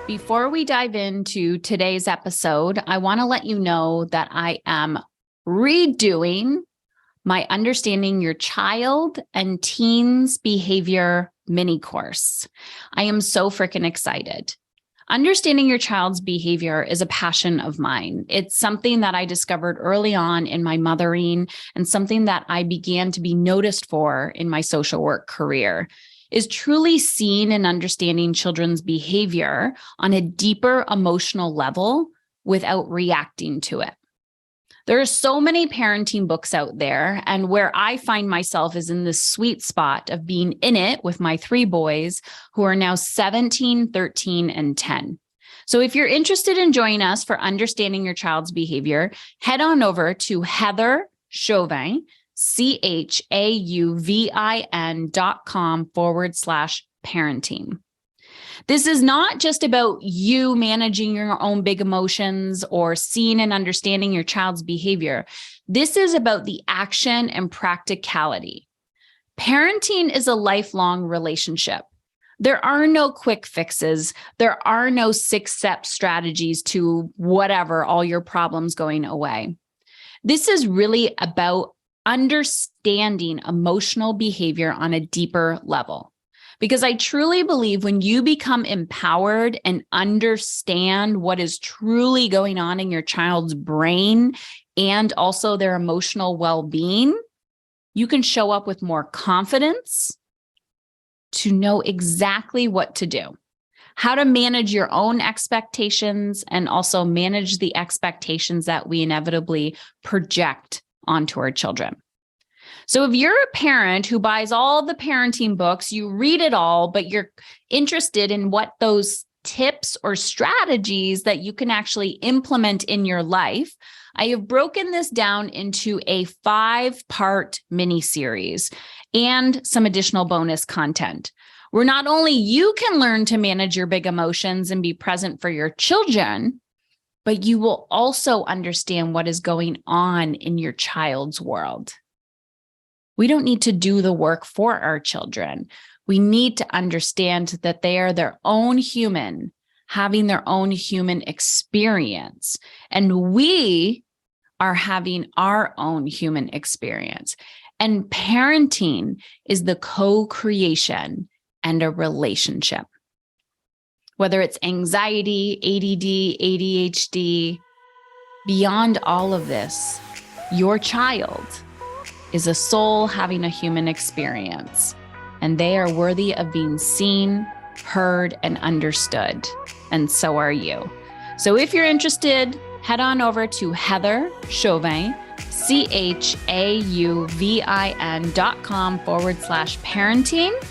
Before we dive into today's episode, I want to let you know that I am redoing my Understanding Your Child and Teens Behavior mini course. I am so freaking excited. Understanding your child's behavior is a passion of mine. It's something that I discovered early on in my mothering and something that I began to be noticed for in my social work career. Is truly seeing and understanding children's behavior on a deeper emotional level without reacting to it. There are so many parenting books out there, and where I find myself is in this sweet spot of being in it with my 3 boys who are now 17, 13, and 10. So if you're interested in joining us for Understanding Your Child's Behavior, head on over to Heather Chauvin, CHAUVIN.com/parenting. This is not just about you managing your own big emotions or seeing and understanding your child's behavior. This is about the action and practicality. Parenting is a lifelong relationship. There are no quick fixes. There are no 6-step strategies to whatever, all your problems going away. This is really about understanding emotional behavior on a deeper level. Because I truly believe when you become empowered and understand what is truly going on in your child's brain and also their emotional well-being, you can show up with more confidence to know exactly what to do, how to manage your own expectations and also manage the expectations that we inevitably project onto our children. So if you're a parent who buys all the parenting books, you read it all, but you're interested in what those tips or strategies that you can actually implement in your life, I have broken this down into a 5-part mini series and some additional bonus content where not only you can learn to manage your big emotions and be present for your children, but you will also understand what is going on in your child's world. We don't need to do the work for our children. We need to understand that they are their own human, having their own human experience. And we are having our own human experience. And parenting is the co-creation and a relationship. Whether it's anxiety, ADD, ADHD, beyond all of this, your child is a soul having a human experience, and they are worthy of being seen, heard, and understood. And so are you. So if you're interested, head on over to Heather Chauvin, CHAUVIN.com/parenting,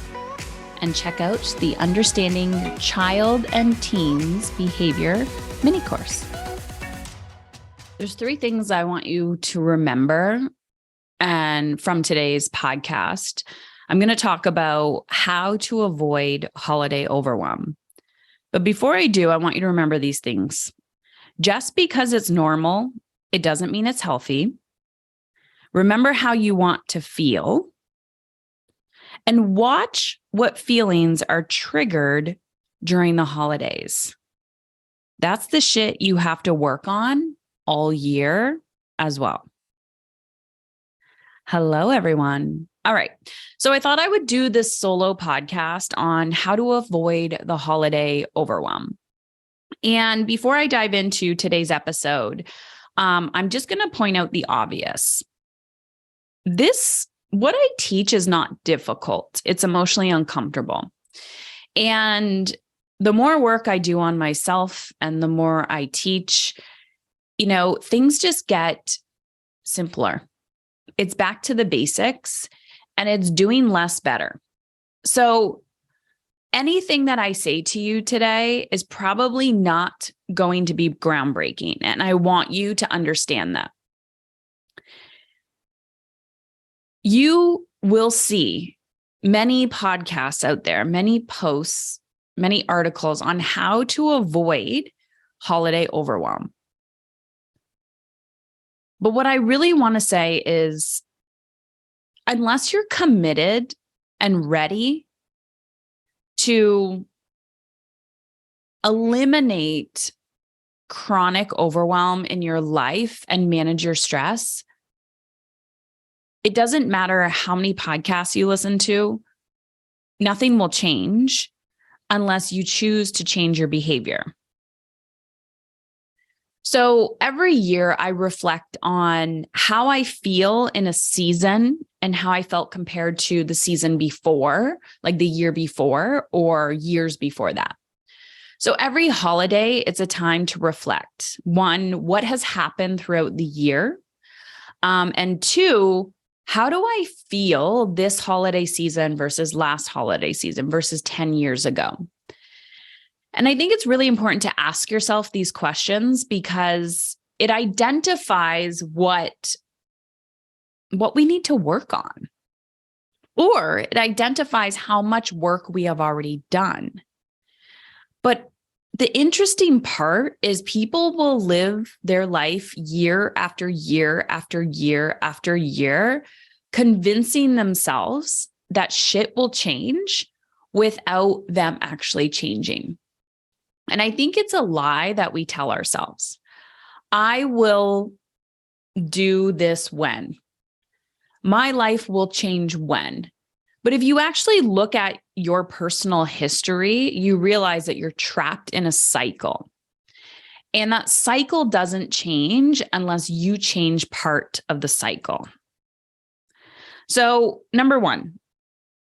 and check out the Understanding Your Child and Teens Behavior mini course. There's 3 things I want you to remember. And from today's podcast, I'm going to talk about how to avoid holiday overwhelm. But before I do, I want you to remember these things. Just because it's normal, it doesn't mean it's healthy. Remember how you want to feel. And watch what feelings are triggered during the holidays. That's the shit you have to work on all year as well. Hello, everyone. All right. So I thought I would do this solo podcast on how to avoid the holiday overwhelm. And before I dive into today's episode, I'm just going to point out the obvious. What I teach is not difficult. It's emotionally uncomfortable. And the more work I do on myself and the more I teach, things just get simpler. It's back to the basics and it's doing less better. So anything that I say to you today is probably not going to be groundbreaking. And I want you to understand that. You will see many podcasts out there, many posts, many articles on how to avoid holiday overwhelm. But what I really want to say is, unless you're committed and ready to eliminate chronic overwhelm in your life and manage your stress, it doesn't matter how many podcasts you listen to, nothing will change unless you choose to change your behavior. So every year I reflect on how I feel in a season and how I felt compared to the season before, like the year before or years before that. So every holiday, it's a time to reflect. One, what has happened throughout the year? And two, how do I feel this holiday season versus last holiday season versus 10 years ago? And I think it's really important to ask yourself these questions because it identifies what we need to work on, or it identifies how much work we have already done. But the interesting part is people will live their life year after year after year after year, convincing themselves that shit will change without them actually changing. And I think it's a lie that we tell ourselves. I will do this when. My life will change when. But if you actually look at your personal history, you realize that you're trapped in a cycle. And that cycle doesn't change unless you change part of the cycle. So, number one,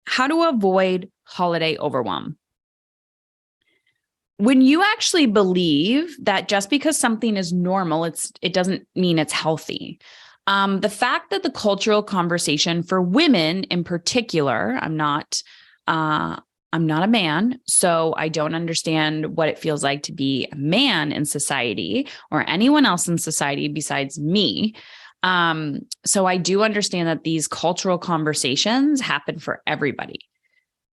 how to avoid holiday overwhelm. When you actually believe that just because something is normal, it doesn't mean it's healthy. The fact that the cultural conversation for women in particular, I'm not a man, so I don't understand what it feels like to be a man in society or anyone else in society besides me. So I do understand that these cultural conversations happen for everybody.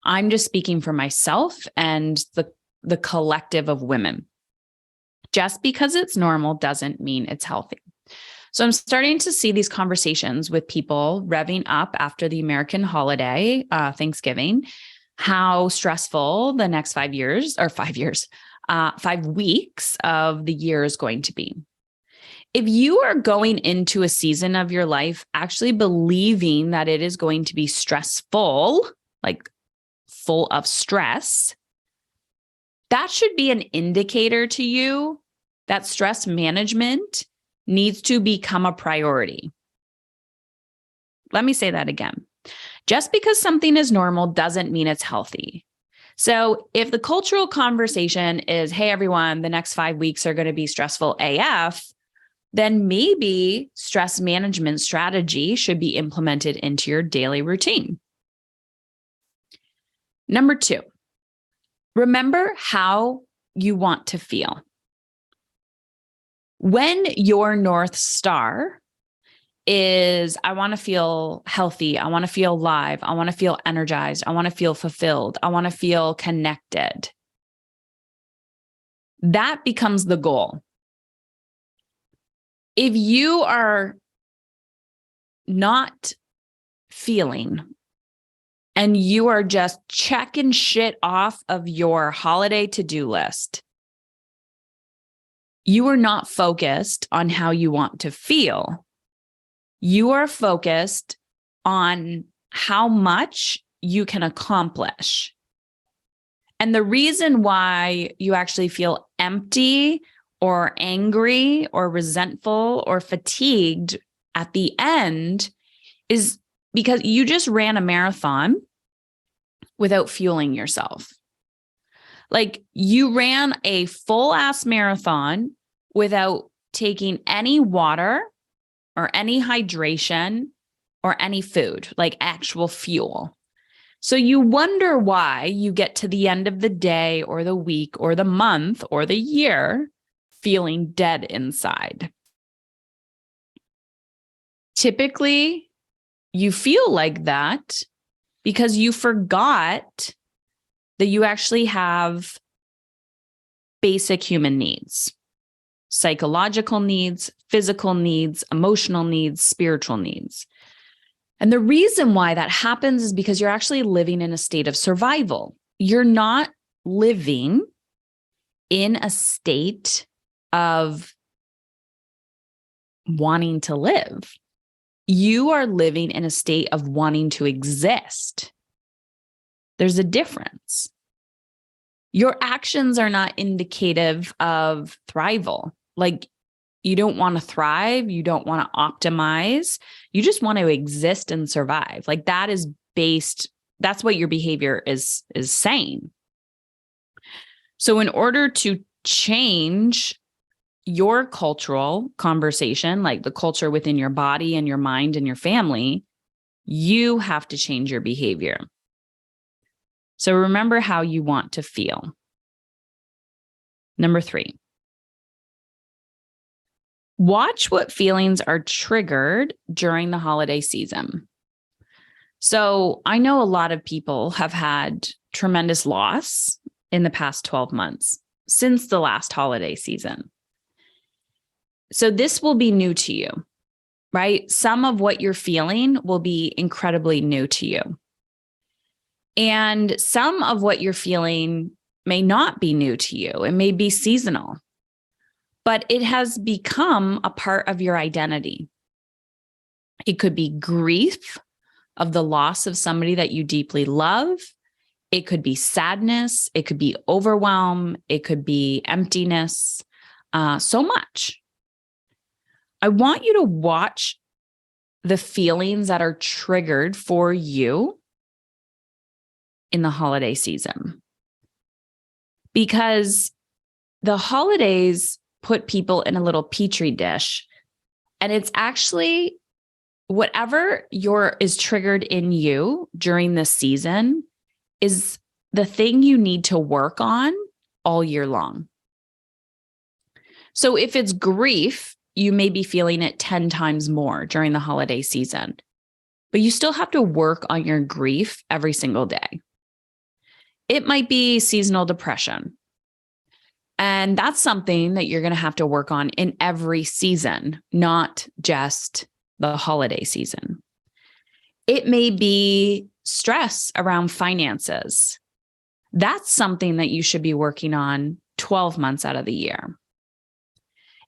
I'm just speaking for myself and the collective of women. Just because it's normal doesn't mean it's healthy. So I'm starting to see these conversations with people revving up after the American holiday, Thanksgiving, how stressful the next 5 weeks of the year is going to be. If you are going into a season of your life actually believing that it is going to be stressful, like full of stress, that should be an indicator to you that stress management needs to become a priority. Let me say that again. Just because something is normal doesn't mean it's healthy. So if the cultural conversation is, hey, everyone, the next 5 weeks are going to be stressful AF, then maybe stress management strategy should be implemented into your daily routine. Number two, remember how you want to feel. When your North Star is, I want to feel healthy, I want to feel alive, I want to feel energized, I want to feel fulfilled, I want to feel connected, that becomes the goal. If you are not feeling and you are just checking shit off of your holiday to-do list, you are not focused on how you want to feel. You are focused on how much you can accomplish. And the reason why you actually feel empty or angry or resentful or fatigued at the end is because you just ran a marathon without fueling yourself. Like you ran a full ass marathon without taking any water or any hydration or any food, like actual fuel. So you wonder why you get to the end of the day or the week or the month or the year feeling dead inside. Typically, you feel like that because you forgot that you actually have basic human needs, psychological needs, physical needs, emotional needs, spiritual needs. And the reason why that happens is because you're actually living in a state of survival. you're not living in a state of wanting to live. You are living in a state of wanting to exist. There's a difference. Your actions are not indicative of thrival. Like, you don't want to thrive. You don't want to optimize. You just want to exist and survive. Like, that's what your behavior is saying. So in order to change your cultural conversation, like the culture within your body and your mind and your family, you have to change your behavior. So remember how you want to feel. Number 3, watch what feelings are triggered during the holiday season. So I know a lot of people have had tremendous loss in the past 12 months since the last holiday season. So this will be new to you, right? Some of what you're feeling will be incredibly new to you. And some of what you're feeling may not be new to you. It may be seasonal, but it has become a part of your identity. It could be grief of the loss of somebody that you deeply love. It could be sadness. It could be overwhelm. It could be emptiness. So much. I want you to watch the feelings that are triggered for you in the holiday season, because the holidays put people in a little petri dish, and it's actually whatever is triggered in you during this season is the thing you need to work on all year long. So if it's grief, you may be feeling it 10 times more during the holiday season, but you still have to work on your grief every single day. It might be seasonal depression, and that's something that you're going to have to work on in every season, not just the holiday season. It may be stress around finances. That's something that you should be working on 12 months out of the year.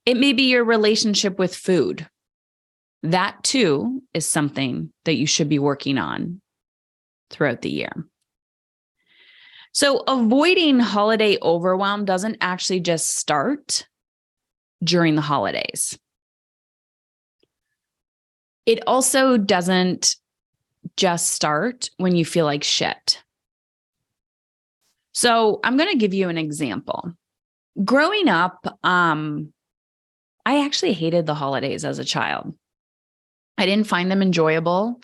It may be your relationship with food. That too is something that you should be working on throughout the year. So avoiding holiday overwhelm doesn't actually just start during the holidays. It also doesn't just start when you feel like shit. So I'm going to give you an example. Growing up, I actually hated the holidays as a child. I didn't find them enjoyable.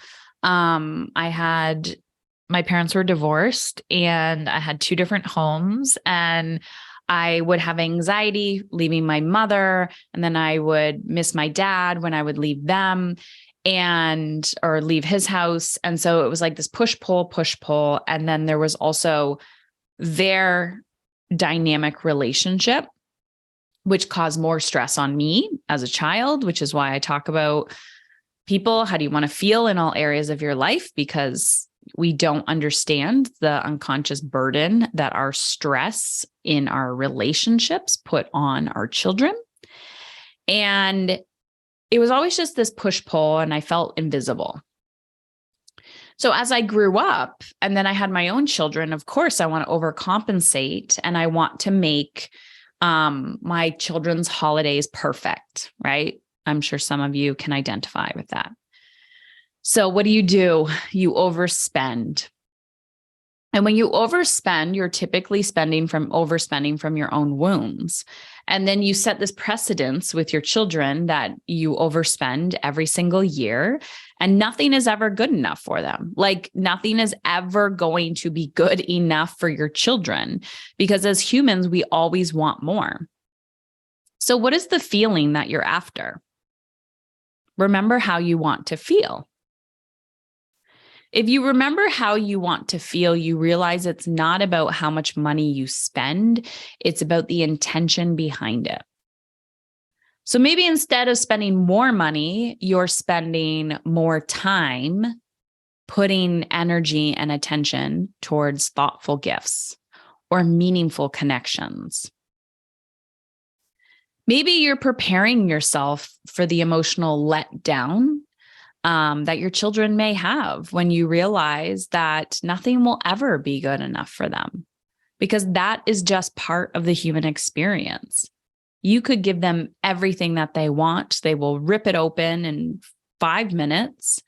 My parents were divorced, and I had 2 different homes, and I would have anxiety leaving my mother, and then I would miss my dad when I would leave them or leave his house. And so it was like this push, pull. And then there was also their dynamic relationship, which caused more stress on me as a child, which is why I talk about people. How do you want to feel in all areas of your life? Because we don't understand the unconscious burden that our stress in our relationships put on our children. And it was always just this push-pull, and I felt invisible. So as I grew up and then I had my own children, of course, I want to overcompensate, and I want to make my children's holidays perfect, right? I'm sure some of you can identify with that. So what do? You overspend. And when you overspend, you're typically overspending from your own wounds. And then you set this precedence with your children that you overspend every single year, and nothing is ever good enough for them. Like, nothing is ever going to be good enough for your children, because as humans, we always want more. So what is the feeling that you're after? Remember how you want to feel. If you remember how you want to feel, you realize it's not about how much money you spend. It's about the intention behind it. So maybe instead of spending more money, you're spending more time putting energy and attention towards thoughtful gifts or meaningful connections. Maybe you're preparing yourself for the emotional letdown that your children may have when you realize that nothing will ever be good enough for them, because that is just part of the human experience. You could give them everything that they want. They will rip it open in 5 minutes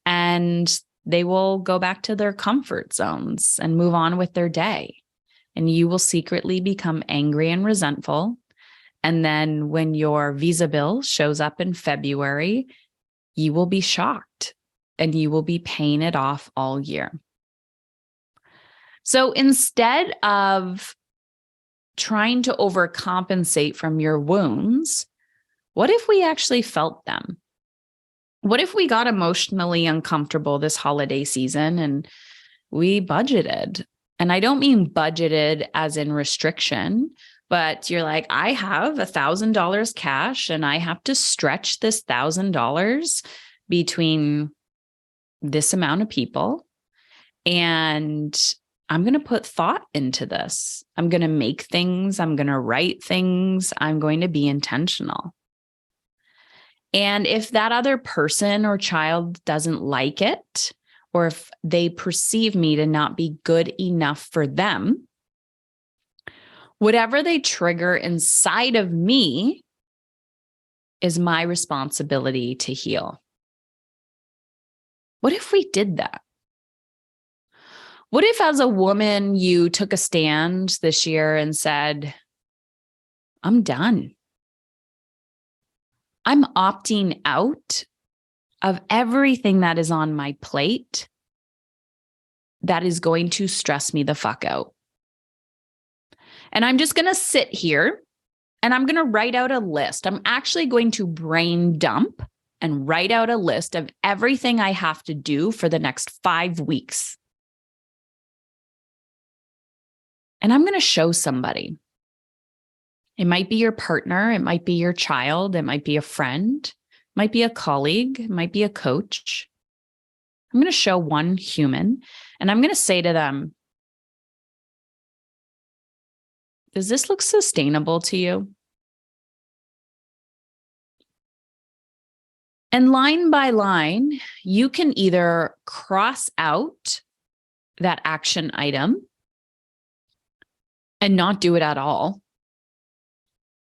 and they will go back to their comfort zones and move on with their day. And you will secretly become angry and resentful. And then when your visa bill shows up in February, you will be shocked and you will be paying it off all year. So instead of trying to overcompensate from your wounds, what if we actually felt them? What if we got emotionally uncomfortable this holiday season and we budgeted? And I don't mean budgeted as in restriction, but you're like, I have $1,000 cash and I have to stretch this $1,000 between this amount of people. And I'm going to put thought into this. I'm going to make things. I'm going to write things. I'm going to be intentional. And if that other person or child doesn't like it, or if they perceive me to not be good enough for them, whatever they trigger inside of me is my responsibility to heal. What if we did that? What if, as a woman, you took a stand this year and said, I'm done. I'm opting out of everything that is on my plate that is going to stress me the fuck out. And I'm just going to sit here and I'm going to write out a list. I'm actually going to brain dump and write out a list of everything I have to do for the next 5 weeks. And I'm going to show somebody. It might be your partner. It might be your child. It might be a friend. It might be a colleague. It might be a coach. I'm going to show one human and I'm going to say to them, does this look sustainable to you? And line by line, you can either cross out that action item and not do it at all,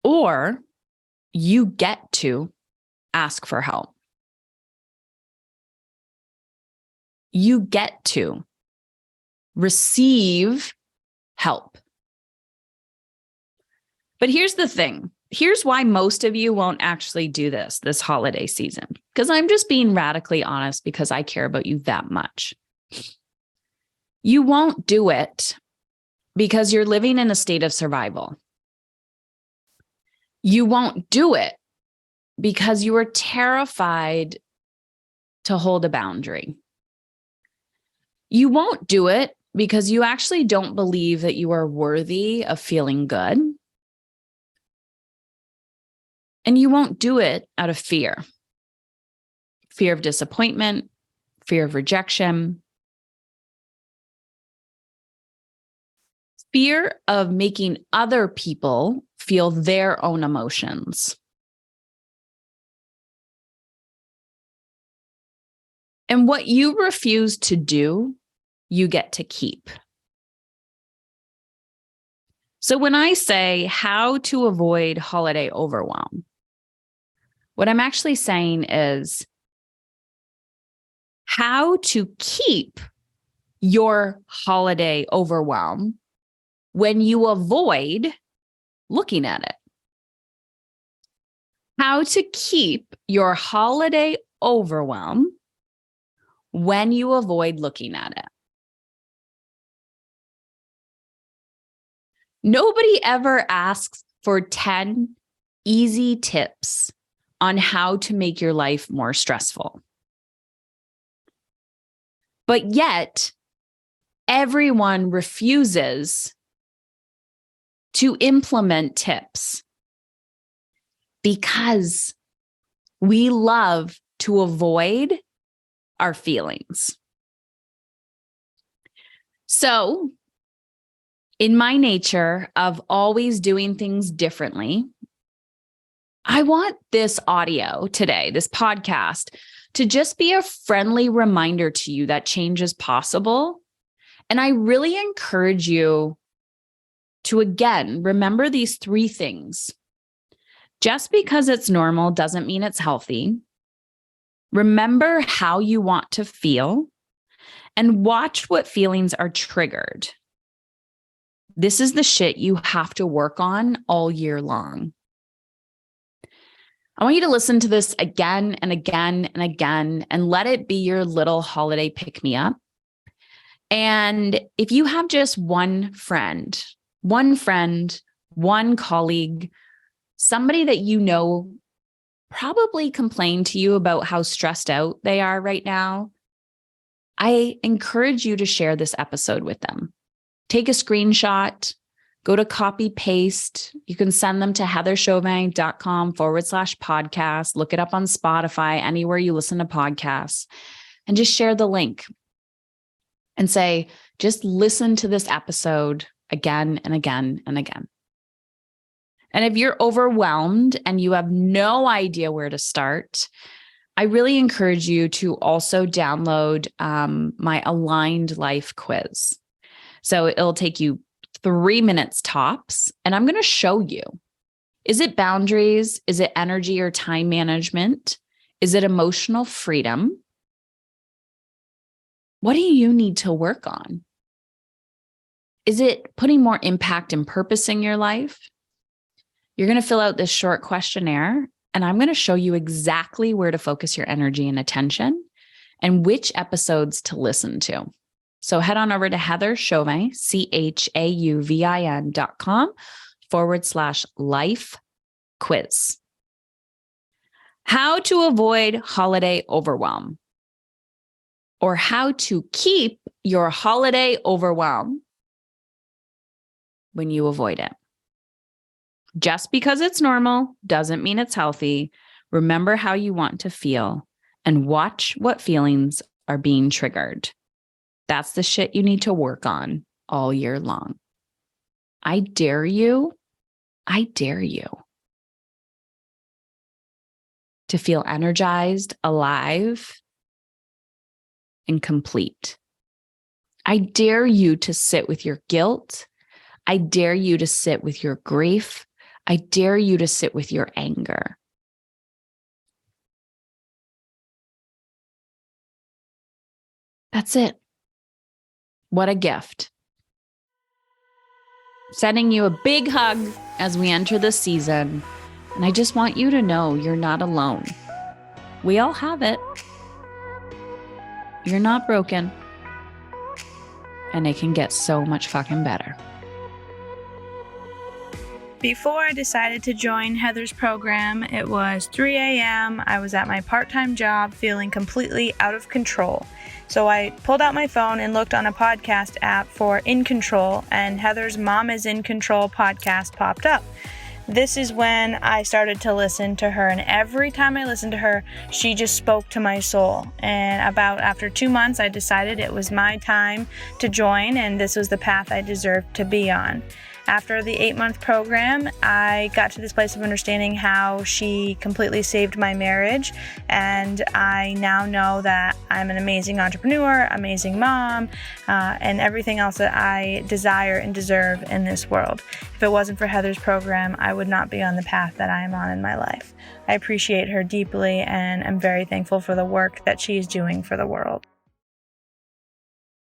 or you get to ask for help. You get to receive help. But here's the thing. Here's why most of you won't actually do this holiday season, because I'm just being radically honest because I care about you that much. You won't do it because you're living in a state of survival. You won't do it because you are terrified to hold a boundary. You won't do it because you actually don't believe that you are worthy of feeling good. And you won't do it out of fear. Fear of disappointment, fear of rejection, fear of making other people feel their own emotions. And what you refuse to do, you get to keep. So when I say how to avoid holiday overwhelm, what I'm actually saying is how to keep your holiday overwhelm when you avoid looking at it. How to keep your holiday overwhelm when you avoid looking at it. Nobody ever asks for 10 easy tips on how to make your life more stressful. But yet, everyone refuses to implement tips because we love to avoid our feelings. So, in my nature of always doing things differently, I want this audio today, this podcast, to just be a friendly reminder to you that change is possible. And I really encourage you to, again, remember these three things. Just because it's normal doesn't mean it's healthy. Remember how you want to feel and watch what feelings are triggered. This is the shit you have to work on all year long. I want you to listen to this again and again and again and let it be your little holiday pick-me-up. And if you have just one friend, one colleague, somebody that you know probably complained to you about how stressed out they are right now, I encourage you to share this episode with them. Take a screenshot, go to copy paste. You can send them to heatherchauvin.com/podcast. Look it up on Spotify, anywhere you listen to podcasts, and just share the link and say, just listen to this episode again and again and again. And if you're overwhelmed and you have no idea where to start, I really encourage you to also download my Aligned Life quiz. So it'll take you 3 minutes tops, and I'm going to show you. Is it boundaries? Is it energy or time management? Is it emotional freedom? What do you need to work on? Is it putting more impact and purpose in your life? You're going to fill out this short questionnaire, and I'm going to show you exactly where to focus your energy and attention and which episodes to listen to. So head on over to heatherchauvin, CHAUVIN.com/life quiz. How to avoid holiday overwhelm, or how to keep your holiday overwhelm when you avoid it. Just because it's normal doesn't mean it's healthy. Remember how you want to feel and watch what feelings are being triggered. That's the shit you need to work on all year long. I dare you to feel energized, alive, and complete. I dare you to sit with your guilt. I dare you to sit with your grief. I dare you to sit with your anger. That's it. What a gift. Sending you a big hug as we enter the season. And I just want you to know you're not alone. We all have it. You're not broken. And it can get so much fucking better. Before I decided to join Heather's program, it was 3 a.m. I was at my part-time job feeling completely out of control. So I pulled out my phone and looked on a podcast app for In Control, and Heather's Mom is in Control podcast popped up. This is when I started to listen to her, and every time I listened to her, she just spoke to my soul. And after 2 months, I decided it was my time to join, and this was the path I deserved to be on. After the 8-month program, I got to this place of understanding how she completely saved my marriage, and I now know that I'm an amazing entrepreneur, amazing mom, and everything else that I desire and deserve in this world. If it wasn't for Heather's program, I would not be on the path that I am on in my life. I appreciate her deeply, and I'm very thankful for the work that she is doing for the world.